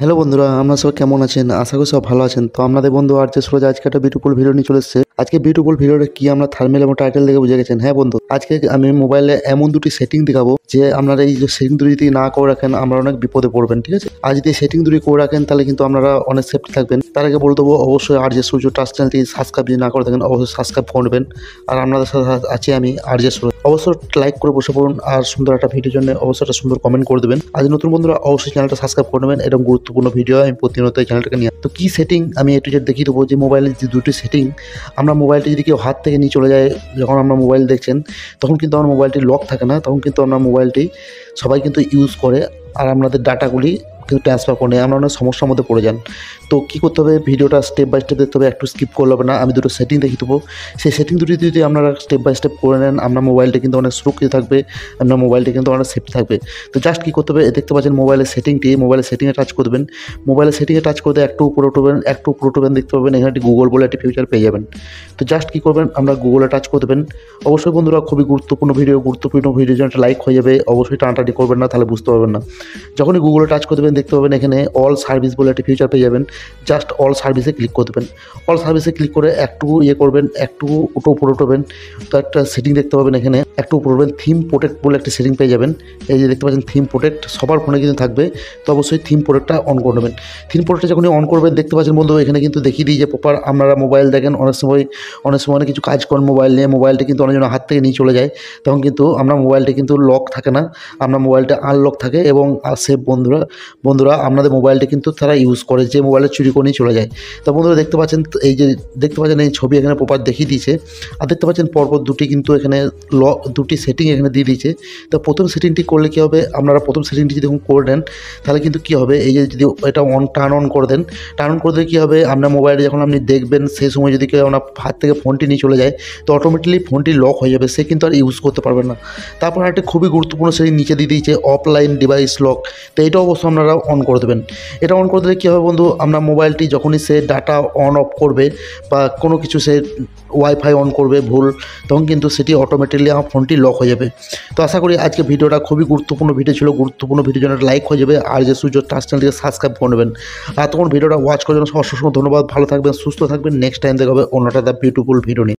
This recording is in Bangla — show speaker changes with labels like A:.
A: হ্যালো বন্ধুরা, আমরা সবাই কেমন আছেন? আশা করি সব ভালো আছেন। তো আপনাদের বন্ধু আর যে সুরজ আজকে একটা বিউটিফুল ভিডিও নিয়ে চলে এসেছে। আজকে বিউটিফুল ভিডিওটা কি আমরা থাম্বনেল এবং টাইটেল দেখে বুঝে গেছেন। হ্যাঁ বন্ধু, আজকে আমি মোবাইলে এমন দুটি সেটিং দেখাবো যে আপনারা এই যে সেটিং দুটি যদি না করে রাখেন আমরা অনেক বিপদে পড়বেন, ঠিক আছে? আর যদি সেটিং দুটি করে রাখেন তাহলে কিন্তু আপনারা অনেক সেফটি থাকবেন। তার আগে বলে দেবো, অবশ্যই আর যে সূর্য ট্রাস্ট চ্যানেলটি সাবস্ক্রাইব যদি না করে থাকেন অবশ্যই সাবস্ক্রাইব করবেন। আর আপনাদের সাথে আছি আমি আর যে সুরজ। অবশ্যই লাইক করে বসে পড়ুন আর সুন্দর একটা ভিডিওর জন্য অবশ্যই একটা সুন্দর কমেন্ট করে দেবেন। আজ নতুন বন্ধুরা অবশ্যই চ্যানেলটা সাবস্ক্রাইব করে নেবেন। এরকম গুরুত্বপূর্ণ ভিডিও আমি প্রতিনিয়ত এই চ্যানেলটাকে নিয়ে। তো কি সেটিং আমি একটু যে দেখিয়ে দেবো যে মোবাইলের যে দুটি সেটিং, আমরা মোবাইলটি যদি কেউ হাত থেকে নিয়ে চলে যায়, যখন আমরা মোবাইল দেখছেন তখন কিন্তু আমার মোবাইলটি লক থাকে না, তখন কিন্তু আমরা মোবাইলটি সবাই কিন্তু ইউজ করে আর আপনাদের ডাটাগুলি কিন্তু ট্রান্সফার করে নেয়, আমরা অনেক সমস্যার মধ্যে পড়ে যান। তো কী করতে হবে, ভিডিওটা স্টেপ বাই স্টেপ দেখতে হবে, একটু স্কিপ করলে হবে না। আমি দুটো সেটিং দেখিয়ে দেবো, সেই সেটিং দুটি যদি আপনারা স্টেপ বাই স্টেপ করে নেন আপনার মোবাইলটা কিন্তু অনেক সুরক্ষিত থাকবে, আপনার মোবাইলটি কিন্তু অনেক সেফটি থাকবে। তো জাস্ট কী করতে হবে, দেখতে পাচ্ছেন মোবাইলের সেটিংটি, মোবাইলের সেটিংয়ে টাচ করবেন। মোবাইলের সেটিংয়ে টাচ করতে একটু উপরে উঠবেন, একটু উপরে উঠবেন, দেখতে পাবেন এখানে একটি গুগল বলে একটি ফিউচার পেয়ে যাবেন। তো জাস্ট কী করবেন, আমরা গুগলে টাচ করে দেবেন। অবশ্যই বন্ধুরা খুবই গুরুত্বপূর্ণ ভিডিও জন্য একটা লাইক হয়ে যাবে, অবশ্যই টানাটানি করবেন না, তাহলে বুঝতে পারবেন না। যখনই গুগলে টাচ করে দেবেন দেখতে পাবেন এখানে অল সার্ভিস বলে একটা ফিচার পেয়ে যাবেন। জাস্ট অল সার্ভিসে ক্লিক করে দেবেন। অল সার্ভিসে ক্লিক করে একটু করবেন, একটু উপরে উঠবেন। তো একটা সেটিং দেখতে পাবেন এখানে, একটু উপরে উঠবেন, থিম প্রোটেক্ট বলে একটা সেটিং পেয়ে যাবেন। এই যে দেখতে পাচ্ছেন থিম প্রোটেক্ট, সবার ফোনে কিন্তু থাকবে। তো অবশ্যই থিম প্রোটেক্টটা অন করে নেবেন। থিম প্রোটেক্টটা যখনই অন করবেন দেখতে পাচ্ছেন বন্ধু এখানে কিন্তু দেখিয়ে দিই যে প্রপার আপনারা মোবাইল দেখেন, অনেক সময় অনেক কিছু কাজ করেন মোবাইল নিয়ে, মোবাইলটা কিন্তু অনেকজন হাত থেকে নিয়ে চলে যায়, তখন কিন্তু আমরা মোবাইলটা কিন্তু লক থাকে না, আমরা মোবাইলটা আনলক থাকে এবং সেফ। বন্ধুরা আপনাদের মোবাইলটা কিন্তু তারা ইউজ করে, যে মোবাইলে চুরি করে নিয়ে চলে যায়। তো বন্ধুরা দেখতে পাচ্ছেন এই যে দেখতে পাচ্ছেন এই ছবি এখানে প্রপার দেখিয়ে দিয়েছে। আর দেখতে পাচ্ছেন পরপর দুটি কিন্তু এখানে দুটি সেটিং এখানে দিয়ে দিয়েছে। তো প্রথম সেটিংটি করলে কী হবে, আপনারা প্রথম সেটিংটি যদি করে নেন তাহলে কিন্তু কী হবে, এই যে যদি এটা টার্ন অন করে দেন, টার্ন অন করে দিলে কী হবে, আপনার মোবাইলে যখন আপনি দেখবেন সেই সময় যদি কেউ আপনার হাত থেকে ফোনটি নিয়ে চলে যায় তো অটোমেটিকলি ফোনটি লক হয়ে যাবে, সে কিন্তু আর ইউজ করতে পারবেন না। তারপর একটা খুবই গুরুত্বপূর্ণ সেটিং নিচে দিয়ে দিয়েছে অফলাইন ডিভাইস লক। তো এটা অবশ্যই আপনারা অন করে দেবেন। এটা অন করে দিলে কী হবে বন্ধু, আপনার মোবাইলটি যখনই সে ডাটা অন অফ করবে বা কোনো কিছু সে ওয়াইফাই অন করবে ভুল, তখন কিন্তু সেটি অটোমেটিকলি আমার ফোনটি লক হয়ে যাবে। তো আশা করি আজকে ভিডিওটা খুবই গুরুত্বপূর্ণ ভিডিও ছিল, গুরুত্বপূর্ণ ভিডিওর জন্য লাইক হয়ে যাবে আর যে সূর্য ট্রাস্ট চ্যানেলটিকে সাবস্ক্রাইব করে নেবেন। আর তখন ভিডিওটা ওয়াচ করার জন্য অসংখ্য ধন্যবাদ। ভালো থাকবেন, সুস্থ থাকবেন। নেক্সট টাইম দেখা হবে অন্যটা দ্য বিউটিফুল ভিডিও নিয়ে।